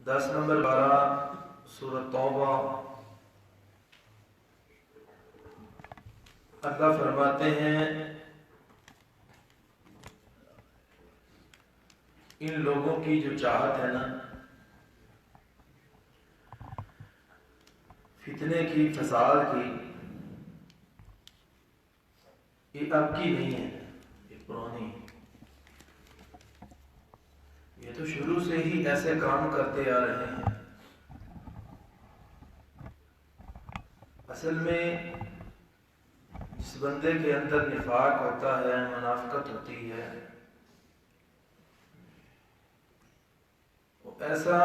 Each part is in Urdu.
10 نمبر 12 سورۃ توبہ۔ اللہ فرماتے ہیں ان لوگوں کی جو چاہت ہے نا فتنے کی، فساد کی، یہ اب کی نہیں ہے، یہ پرانی، یہ تو شروع سے ہی ایسے کام کرتے آ رہے ہیں۔ اصل میں جس بندے کے اندر نفاق ہوتا ہے، منافقت ہوتی ہے، وہ ایسا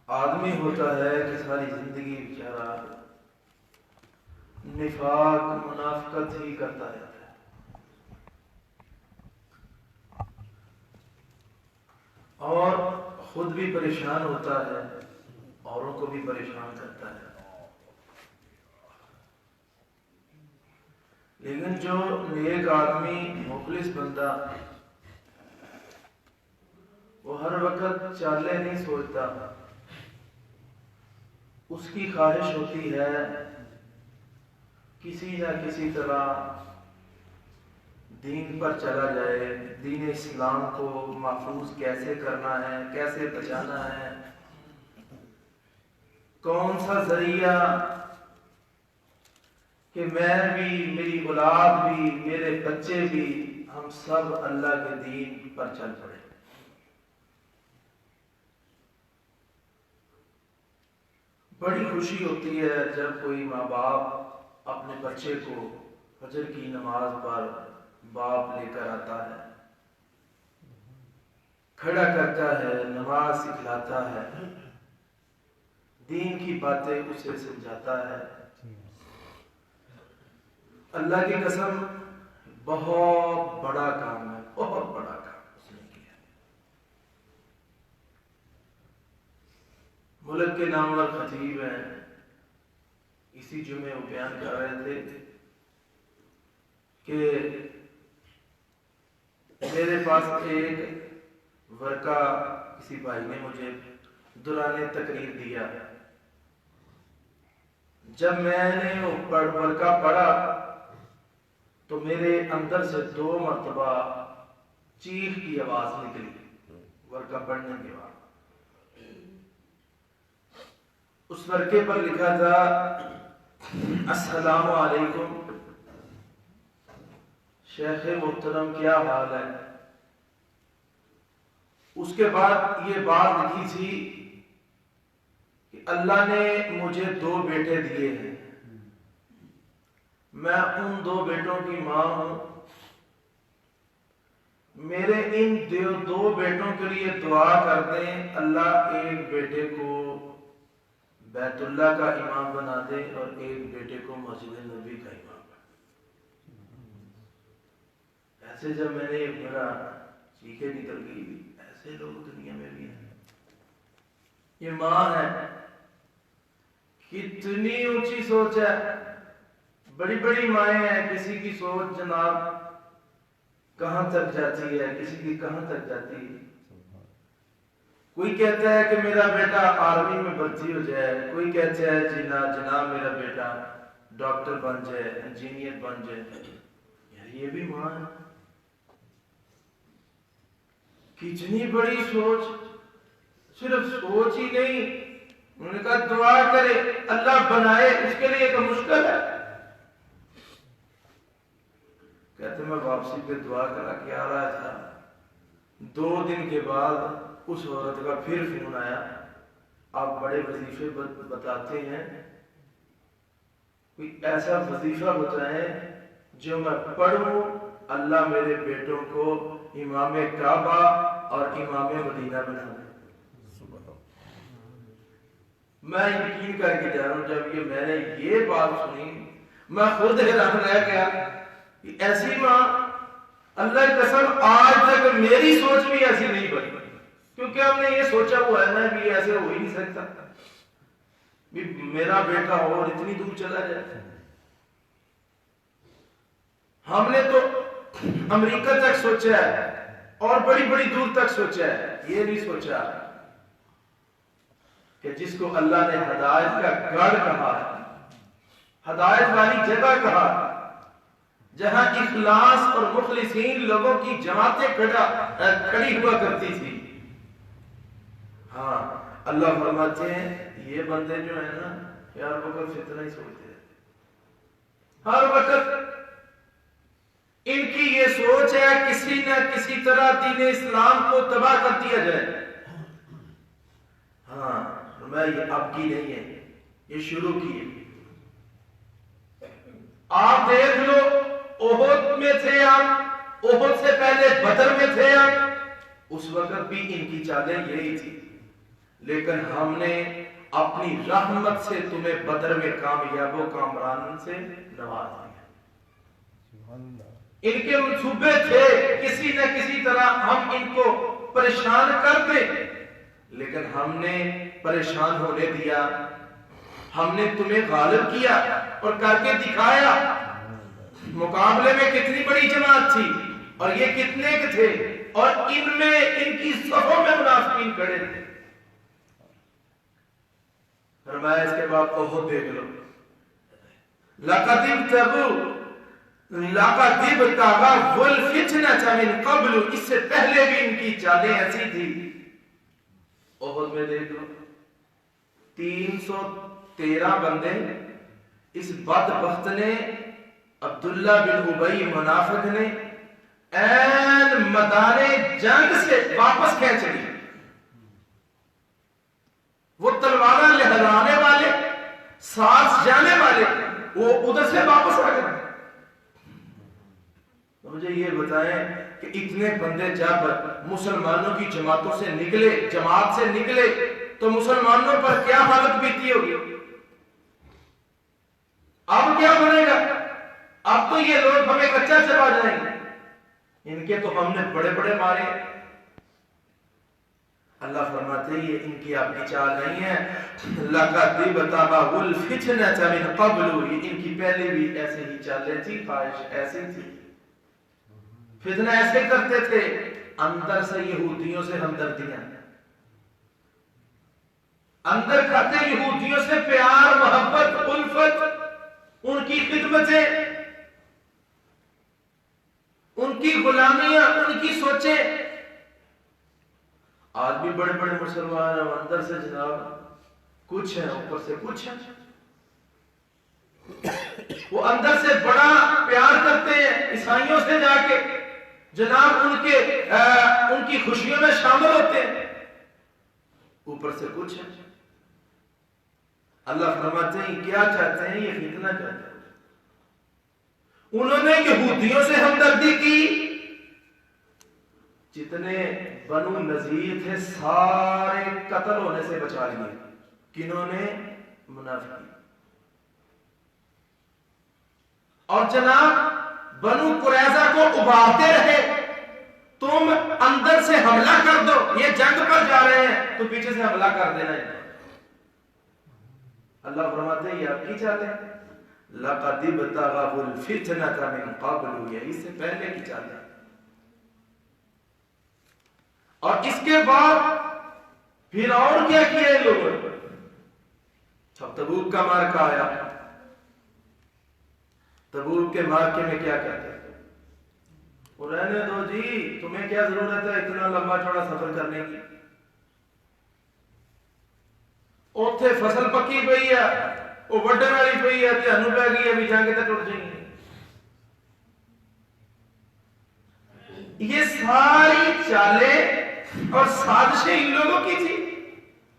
آدمی ہوتا ہے کہ ساری زندگی بیچارہ نفاق منافقت ہی کرتا رہتا ہے، اور خود بھی پریشان ہوتا ہے، اوروں کو بھی پریشان کرتا ہے۔ لیکن جو نیک آدمی، مخلص بندہ، وہ ہر وقت چالیں نہیں سوچتا، اس کی خواہش ہوتی ہے کسی نہ کسی طرح دین پر چلا جائے، دین اسلام کو محفوظ کیسے کرنا ہے، کیسے بچانا ہے، کون سا ذریعہ کہ میں بھی، میری اولاد بھی، میرے بچے بھی، ہم سب اللہ کے دین پر چل پڑے۔ بڑی خوشی ہوتی ہے جب کوئی ماں باپ اپنے بچے کو فجر کی نماز پر باپ لے کر آتا ہے، کھڑا کرتا ہے، نماز سکھلاتا ہے، دین کی باتیں اسے سمجھاتا ہے۔ اللہ کی قسم بہت بڑا کام ہے، بہت بڑا کام اس نے کیا۔ ملک کے نامور خطیب ہیں، اسی جمعے وہ بیان کر رہے تھے کہ میرے پاس ایک ورقہ کسی بھائی نے مجھے دوران تقریر دیا، جب میں نے وہ ورقہ پڑھا تو میرے اندر سے 2 مرتبہ چیخ کی آواز نکلی ورقہ پڑھنے کے بعد۔ اس ورقے پر لکھا تھا السلام علیکم شیخ محترم، کیا حال ہے؟ اس کے بعد یہ بات لکھی تھی کہ اللہ نے مجھے 2 بیٹے دیے ہیں، میں ان 2 بیٹوں کی ماں ہوں، میرے ان 2 بیٹوں کے لیے دعا کر دیں، اللہ ایک بیٹے کو بیت اللہ کا امام بنا دے اور ایک بیٹے کو مسجد نبی کا امام بنا دے۔ ایسے جب میں نے یہ پڑھا چیخیں نکل گئی، ایسے لوگ دنیا میں بھی ہیں۔ یہ ماں ہے، کتنی اونچی سوچ ہے، بڑی بڑی مائیں ہیں، کسی کی سوچ جناب کہاں تک جاتی ہے، کسی کی کہاں تک جاتی ہے۔ کوئی کہتا ہے کہ میرا بیٹا آرمی میں بھرتی ہو جائے، کوئی کہتا ہے جناب میرا بیٹا ڈاکٹر بن جائے، انجینئر بن جائے۔ یار یہ بھی ماں ہے، کتنی بڑی سوچ، صرف سوچ ہی نہیں، انہوں نے کہا دعا کرے اللہ بنائے، اس کے لیے تو مشکل ہے۔ کہتے میں واپسی پہ دعا کرا کے آ رہا تھا، 2 دن کے بعد اس عورت کا پھر فون آیا، آپ بڑے وظیفے بتاتے ہیں، کوئی ایسا وظیفہ بتائیں جو میں پڑھوں، اللہ میرے بیٹوں کو امام کعبہ اور امام مدینہ بنا دے۔ میں یقین کر کے جا رہا ہوں، جب میں نے یہ بات سنی میں خود حیران رہ گیا کہ ایسی ماں، اللہ کی قسم آج تک میری سوچ بھی ایسی نہیں بنی، کیونکہ ہم نے یہ سوچا ہوا ہے نا کہ ایسے ہو ہی نہیں سکتا بھی میرا بیٹا اور اتنی دور چلا جائے۔ ہم نے تو امریکہ تک سوچا ہے اور بڑی بڑی دور تک سوچا ہے. یہ نہیں سوچا کہ جس کو اللہ نے ہدایت کا گڑھ کہا ہے، ہدایت والی جگہ کہا، جہاں اخلاص اور مخلصین لوگوں کی جماعتیں کھڑی ہوا کرتی تھی. ہاں اللہ فرماتے ہیں یہ بندے جو ہیں نا یار وقت فتنہ ہی سوچتے ہیں. ہر وقت ان کی یہ سوچ ہے کسی نہ کسی طرح دین اسلام کو تباہ کر دیا جائے. ہاں میں یہ اب کی نہیں ہے، یہ شروع کی ہے. آپ دیکھ لو احد میں تھے آپ، احد سے پہلے بدر میں تھے آپ، اس وقت بھی ان کی چالیں یہی تھی. لیکن ہم نے اپنی رحمت سے تمہیں بدر میں کامیاب و کامران سے نواز دیا. ان کے منصوبے تھے کسی نہ کسی طرح ہم ان کو پریشان کر دیں، لیکن ہم نے پریشان ہونے دیا. ہم نے تمہیں غالب کیا اور کر کے دکھایا. مقابلے میں کتنی بڑی جماعت تھی اور یہ کتنے کے تھے، اور ان میں ان کی صفوں میں منافقین کھڑے تھے. فرمایا اس کے بعد احد دیکھ لو. لقد ابتغوا الفتنة من قبل، اس سے پہلے بھی ان کی چالیں ایسی تھی. احد میں دیکھ لو 313 بندے اس بدبخت نے، عبداللہ بن ابی منافق نے این میدان جنگ سے واپس کھینچ لی. وہ تلوار لہرانے والے، ساتھ جانے والے، وہ ادھر سے واپس آ گئے. مجھے یہ بتائیں کہ اتنے بندے جب مسلمانوں کی جماعتوں سے نکلے، جماعت سے نکلے، تو مسلمانوں پر کیا حالت بیتی ہوگی؟ اب کیا بنے گا؟ اب تو یہ لوگ ہمیں کچا چبا جائیں گے. ان کے تو ہم نے بڑے بڑے مارے. اللہ فرماتے ہیں یہ ان کی اپنی چال نہیں ہے. لقد ابتغوا الفتنة من قبل، یہ ان کی پہلے بھی ایسے ہی چالیں تھی، خواہش ایسی تھی، فتنہ ایسے کرتے تھے. اندر سے یہودیوں سے ہمدردیاں، اندر کھاتے یہودیوں سے پیار محبت الفت، ان کی خدمتیں، ان کی غلامیاں، ان کی سوچیں. آج بھی بڑے بڑے مسلمان ہیں، اندر سے جناب کچھ ہیں، اوپر سے کچھ ہیں. وہ اندر سے بڑا پیار کرتے ہیں عیسائیوں سے، جا کے جناب ان کی خوشیوں میں شامل ہوتے ہیں، اوپر سے کچھ ہیں. اللہ فرماتے ہیں کیا چاہتے ہیں؟ یہ فتنہ چاہتے ہیں. انہوں نے یہودیوں سے ہمدردی کی. جتنے بنو نذیر تھے سارے قتل ہونے سے بچا لیے. کنہوں نے؟ منافقین. اور جناب بنو قریظہ کو ابارتے رہے، تم اندر سے حملہ کر دو، یہ جنگ پر جا رہے ہیں تو پیچھے سے حملہ کر دینا ہے. اللہ فرماتے ہیں یہ آپ کی چال ہے. لقد ابتغوا الفتنة من قبل، یہ اس سے پہلے کی چال ہے. اور اس کے بعد پھر اور کیا کیا ہے لوگوں نے؟ جب تبوک کا مارکہ آیا، تبوک کے مارکے میں کیا کہتے ہیں؟ وہ رہنے دو جی، تمہیں کیا ضرورت ہے اتنا لمبا چوڑا سفر کرنے کی؟ اوتھے فصل پکی پئی ہے، وہ وڈن والی پئی ہے، تہنوں پہ گئی ابھی جنگ تے ٹوٹ جائیں گے. یہ ساری چالیں اور سازشیں ان لوگوں کی تھی.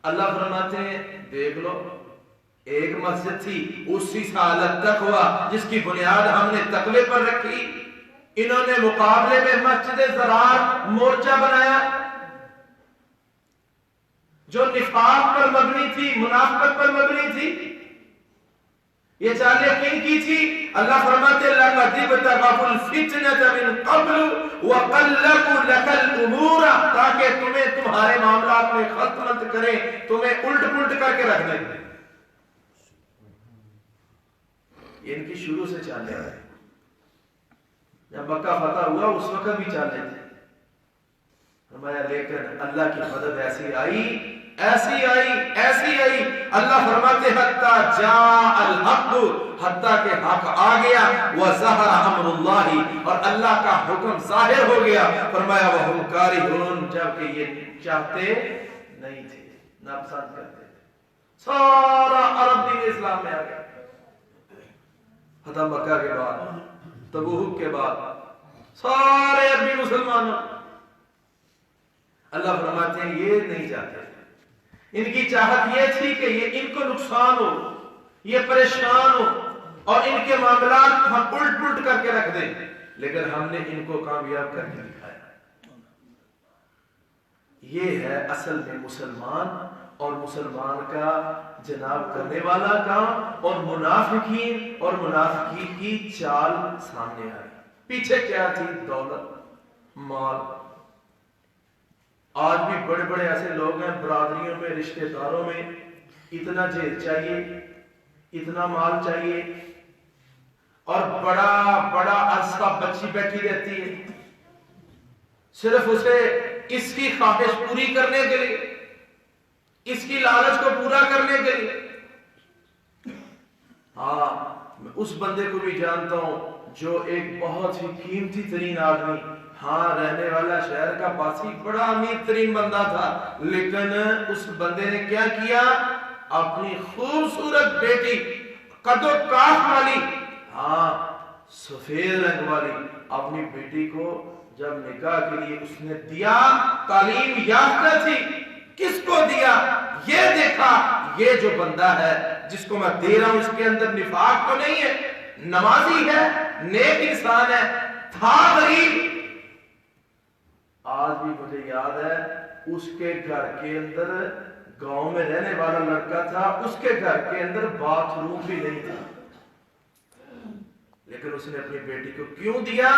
اللہ فرماتے ہیں دیکھ لو ایک مسجد تھی، اسی حالت تک ہوا جس کی بنیاد ہم نے تقوی پر رکھی. انہوں نے مقابلے میں مسجد زرار مورچہ بنایا جو نفاق پر مبنی تھی، منافقت پر مبنی تھی. یہ چالیں کن کی تھی؟ اللہ فرماتے ہیں لقد ابتغوا الفتنة من قبل وقلبوا لك الامور، تاکہ تمہیں تمہارے معاملات میں خلط ملط کریں، تمہیں الٹ پلٹ کر کے رکھ دیں. یہ ان کی شروع سے چالیں ہیں. جب مکہ فتح ہوا اس وقت بھی چالیں تھے. فرمایا لیکن اللہ کی مدد ایسی آئی اللہ فرماتے حتیٰ جاء الحق، حتیٰ کہ حق آ گیا، وظہر امر اللہ، اور اللہ کا حکم ظاہر ہو گیا۔ فرمایا وہم کارہون، جبکہ یہ چاہتے نہیں تھے، ناپسند کرتے تھے۔ سارا عرب دین اسلام میں آ گیا، فتح مکہ کے بعد، تبوک کے بعد سارے عربی مسلمانوں، اللہ فرماتے ہیں یہ نہیں چاہتے، ان کی چاہت یہ تھی کہ یہ ان کو نقصان ہو، یہ پریشان ہو، اور ان کے معاملات ہم الٹ پلٹ کر کے رکھ دیں، لیکن ہم نے ان کو کامیاب کر کے دکھایا۔ یہ ہے اصل میں مسلمان اور مسلمان کا جناب کرنے والا کام، اور منافقین کی چال سامنے آئی۔ پیچھے کیا تھی؟ دولت، مال۔ آج بھی بڑے بڑے ایسے لوگ ہیں برادریوں میں، رشتہ داروں میں، اتنا جہیز چاہیے، اتنا مال چاہیے، اور بڑا بڑا عرصہ بچی بیٹھی رہتی ہے صرف اسے اس کی خواہش پوری کرنے کے لیے، اس کی لالچ کو پورا کرنے کے لیے۔ ہاں میں اس بندے کو بھی جانتا ہوں جو ایک بہت ہی قیمتی ترین آدمی، ہاں رہنے والا شہر کا پاسی، بڑا امیر ترین بندہ تھا، لیکن اس بندے نے کیا کیا؟ اپنی خوبصورت بیٹی، قد و کاف والی، ہاں سفید رنگ والی اپنی بیٹی کو جب نکاح کے لیے اس نے دیا، تعلیم یافتہ تھی، کس کو دیا؟ یہ دیکھا یہ جو بندہ ہے جس کو میں دے رہا ہوں اس کے اندر نفاق تو نہیں ہے، نمازی ہے، نیک انسان ہے، تھا غریب۔ آج بھی مجھے یاد ہے اس کے گھر کے اندر، گاؤں میں رہنے والا لڑکا تھا، اس کے گھر کے اندر باتھ روم بھی نہیں تھا، لیکن اس نے اپنی بیٹی کو کیوں دیا؟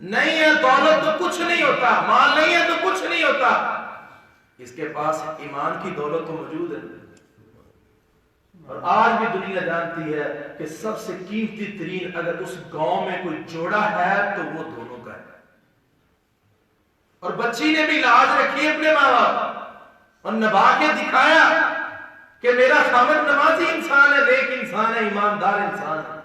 نہیں ہے دولت تو کچھ نہیں ہوتا، مال نہیں ہے تو کچھ نہیں ہوتا، اس کے پاس ایمان کی دولت تو موجود ہے۔ اور آج بھی دنیا جانتی ہے کہ سب سے قیمتی ترین اگر اس گاؤں میں کوئی جوڑا ہے تو وہ دونوں کا ہے۔ اور بچی نے بھی لاج رکھی اپنے ماں باپ اور نبھا کے دکھایا کہ میرا خاوند نمازی انسان ہے، نیک انسان ہے، ایماندار انسان ہے۔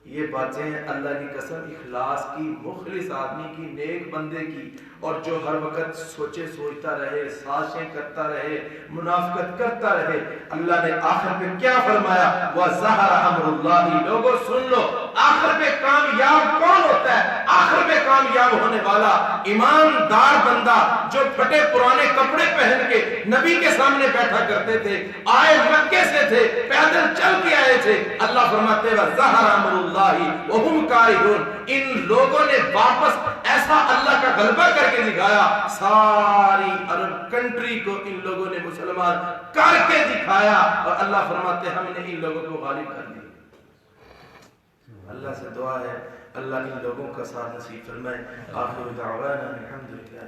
یہ باتیں اللہ کی قسم اخلاص کی، مخلص آدمی کی، نیک بندے کی، اور جو ہر وقت سوچتا رہے، سازشیں کرتا رہے، منافقت کرتا رہے، اللہ نے آخر پہ کیا فرمایا؟ وَظَهَرَ أَمْرُ اللَّهِ۔ لوگوں سن لو، آخر پہ کامیاب کون ہوتا ہے؟ آخر پہ کامیاب ہونے والا ایماندار بندہ جو پھٹے پرانے کپڑے پہن کے نبی کے سامنے بیٹھا کرتے تھے، آئے مکے سے تھے، پیدل چل کے آئے تھے، اللہ فرماتے وَظَهَرَ أَمْرُ اللَّهِ وَهُمْ كَارِهُونَ۔ ان لوگوں نے واپس ایسا اللہ کا غلبہ کر کے دکھایا، ساری عرب کنٹری کو ان لوگوں نے مسلمان کر کے دکھایا، اور اللہ فرماتے ہم نے ان لوگوں کو غالب کر دیا۔ اللہ سے دعا ہے اللہ ان لوگوں کا ساتھ نصیب فرمائے۔ آخر دعوانا الحمدللہ۔